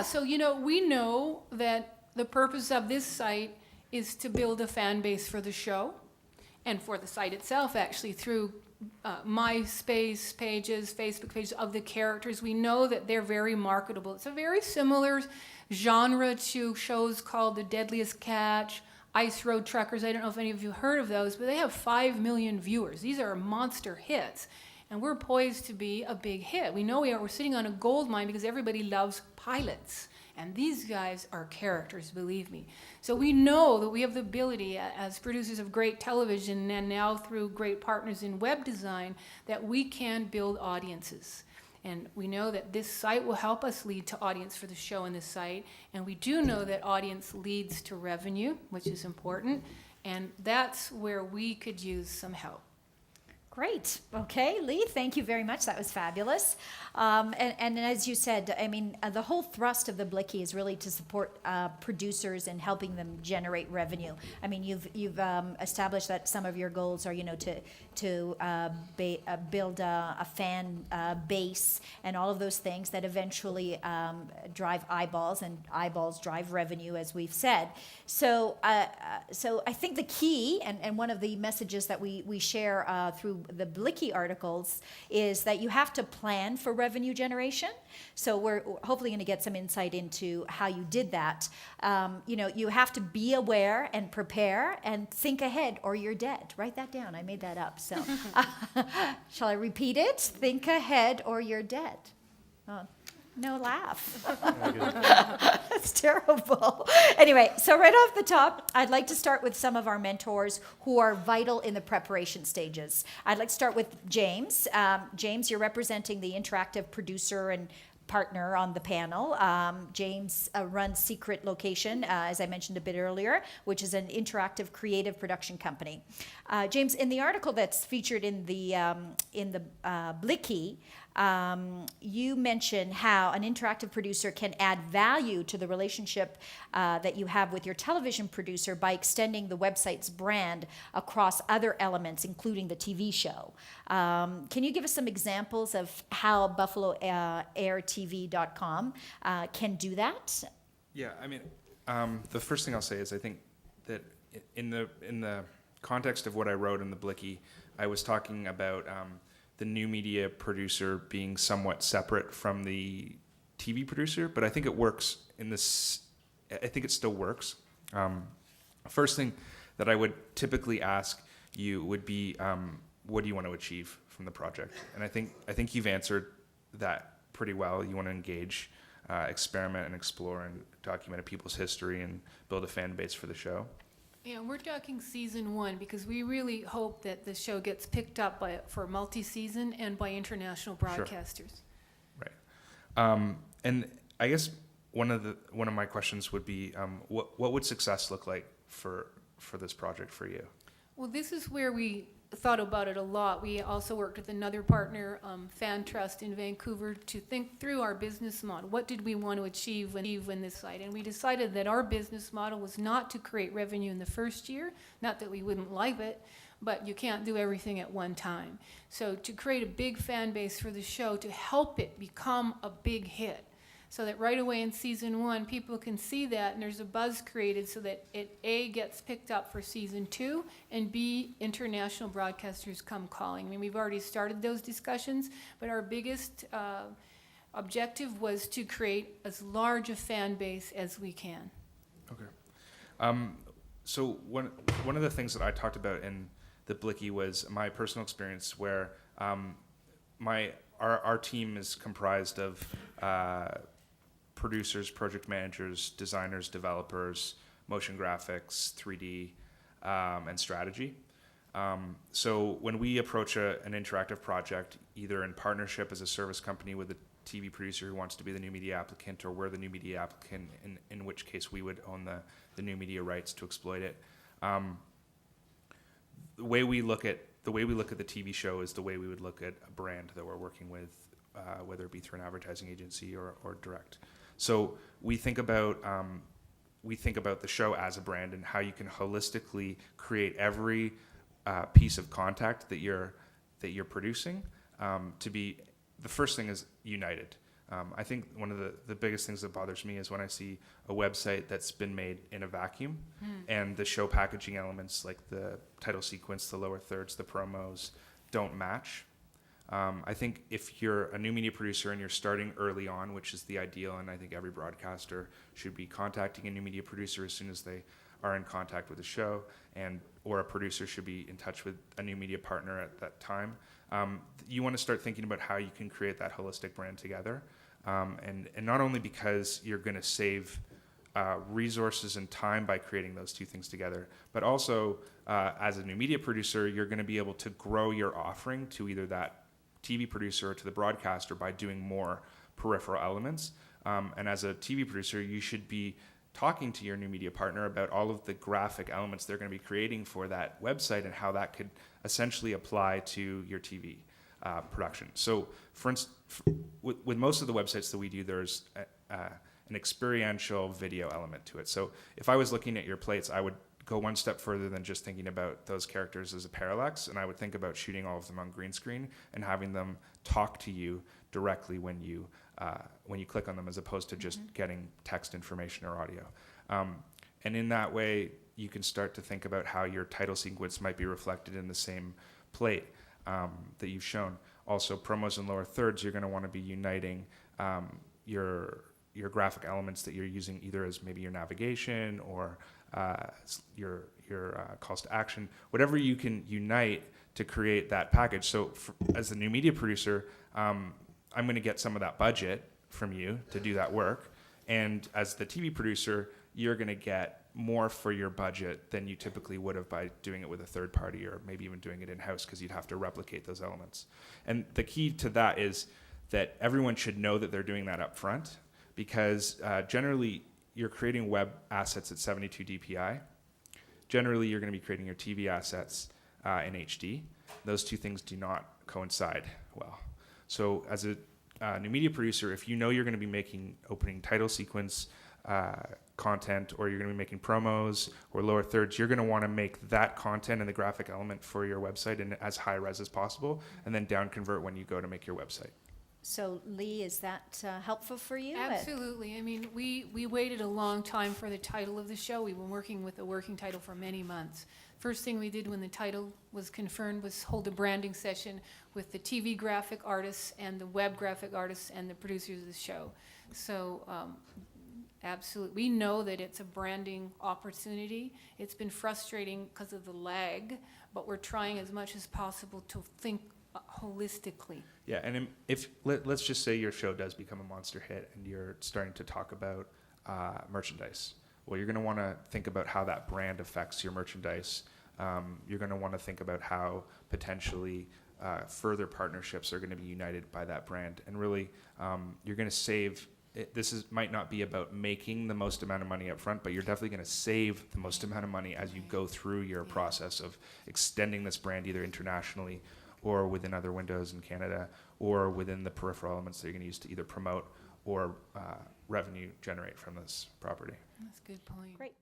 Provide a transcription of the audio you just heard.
So, we know that the purpose of this site is to build a fan base for the show and for the site itself, actually, through MySpace pages, Facebook pages of the characters. We know that they're very marketable. It's a very similar genre to shows called The Deadliest Catch, Ice Road Truckers. I don't know if any of you heard of those, but they have 5 million viewers. These are monster hits. And we're poised to be a big hit. We know we're sitting on a gold mine because everybody loves pilots. And these guys are characters, believe me. So we know that we have the ability, as producers of great television and now through great partners in web design, that we can build audiences. And we know that this site will help us lead to audience for the show and this site. And we do know that audience leads to revenue, which is important. And that's where we could use some help. Great. Okay, Lee, thank you very much. That was fabulous. And as you said, I mean, the whole thrust of the Blicky is really to support producers and helping them generate revenue. I mean, you've established that some of your goals are, to build a fan base and all of those things that eventually drive eyeballs, and eyeballs drive revenue, as we've said. So I think the key, and one of the messages that we share through the Blicky articles, is that you have to plan for revenue generation. So we're hopefully going to get some insight into how you did that. You have to be aware and prepare and think ahead or you're dead. Write that down. I made that up. So shall I repeat it? Think ahead or you're dead. Oh. No laugh. That's terrible. Anyway, so right off the top, I'd like to start with some of our mentors who are vital in the preparation stages. I'd like to start with James. James, you're representing the interactive producer and partner on the panel. James runs Secret Location, as I mentioned a bit earlier, which is an interactive creative production company. James, in the article that's featured in the Blicky, you mention how an interactive producer can add value to the relationship that you have with your television producer by extending the website's brand across other elements, including the TV show. Can you give us some examples of how BuffaloAirTV.com can do that? Yeah, I mean, the first thing I'll say is I think that in the context of what I wrote in the Blicky, I was talking about the new media producer being somewhat separate from the TV producer, but I think it works in this. I think it still works. First thing that I would typically ask you would be, what do you want to achieve from the project? And I think you've answered that pretty well. You want to engage, experiment, and explore, and document a people's history, and build a fan base for the show. Yeah, we're talking season 1 because we really hope that the show gets picked up for multi-season and by international broadcasters. Sure. Right. And I guess one of my questions would be, what would success look like for this project for you? Well, this is where we thought about it a lot. We also worked with another partner, Fan Trust in Vancouver, to think through our business model. What did we want to achieve when this site? And we decided that our business model was not to create revenue in the first year, not that we wouldn't like it, but you can't do everything at one time. So to create a big fan base for the show, to help it become a big hit, so that right away in season 1, people can see that and there's a buzz created so that it A, gets picked up for season 2, and B, international broadcasters come calling. I mean, we've already started those discussions, but our biggest objective was to create as large a fan base as we can. Okay. So one of the things that I talked about in the Blicky was my personal experience where our team is comprised of producers, project managers, designers, developers, motion graphics, 3D, and strategy. So when we approach an interactive project, either in partnership as a service company with a TV producer who wants to be the new media applicant, or we're the new media applicant, in which case we would own the new media rights to exploit it. The way we look at the TV show is the way we would look at a brand that we're working with, whether it be through an advertising agency or direct. So we think about the show as a brand and how you can holistically create every piece of contact that you're producing to be, the first thing is united. I think one of the biggest things that bothers me is when I see a website that's been made in a vacuum and the show packaging elements like the title sequence, the lower thirds, the promos don't match. I think if you're a new media producer and you're starting early on, which is the ideal, and I think every broadcaster should be contacting a new media producer as soon as they are in contact with the show, or a producer should be in touch with a new media partner at that time. You want to start thinking about how you can create that holistic brand together. And not only because you're going to save resources and time by creating those two things together, but also as a new media producer, you're going to be able to grow your offering to either that TV producer or to the broadcaster by doing more peripheral elements. And as a TV producer, you should be talking to your new media partner about all of the graphic elements they're going to be creating for that website and how that could essentially apply to your TV production. So for instance, with most of the websites that we do, there's an experiential video element to it. So if I was looking at your plates, I would go one step further than just thinking about those characters as a parallax, and I would think about shooting all of them on green screen and having them talk to you directly when you click on them, as opposed to just getting text information or audio. And in that way, you can start to think about how your title sequence might be reflected in the same plate that you've shown. Also, promos and lower thirds, you're going to want to be uniting your graphic elements that you're using either as maybe your navigation or your calls to action, whatever you can unite to create that package. So as the new media producer, I'm going to get some of that budget from you to do that work. And as the TV producer, you're going to get more for your budget than you typically would have by doing it with a third party or maybe even doing it in-house, because you'd have to replicate those elements. And the key to that is that everyone should know that they're doing that up front, because generally you're creating web assets at 72 DPI. Generally, you're going to be creating your TV assets in HD. Those two things do not coincide well. So as a new media producer, if you know you're going to be making opening title sequence content, or you're going to be making promos or lower thirds, you're going to want to make that content and the graphic element for your website in as high res as possible, and then down convert when you go to make your website. So Lee, is that helpful for you? Absolutely. I mean, we waited a long time for the title of the show. We've been working with a working title for many months. First thing we did when the title was confirmed was hold a branding session with the TV graphic artists and the web graphic artists and the producers of the show. So absolutely, we know that it's a branding opportunity. It's been frustrating because of the lag, but we're trying as much as possible to think holistically. Yeah, and if let's just say your show does become a monster hit and you're starting to talk about merchandise. Well, you're going to want to think about how that brand affects your merchandise. You're going to want to think about how potentially further partnerships are going to be united by that brand. And really, you're going to save. Might not be about making the most amount of money up front, but you're definitely going to save the most amount of money as you go through your process of extending this brand either internationally or within other windows in Canada, or within the peripheral elements that you're going to use to either promote or revenue generate from this property. That's a good point. Great.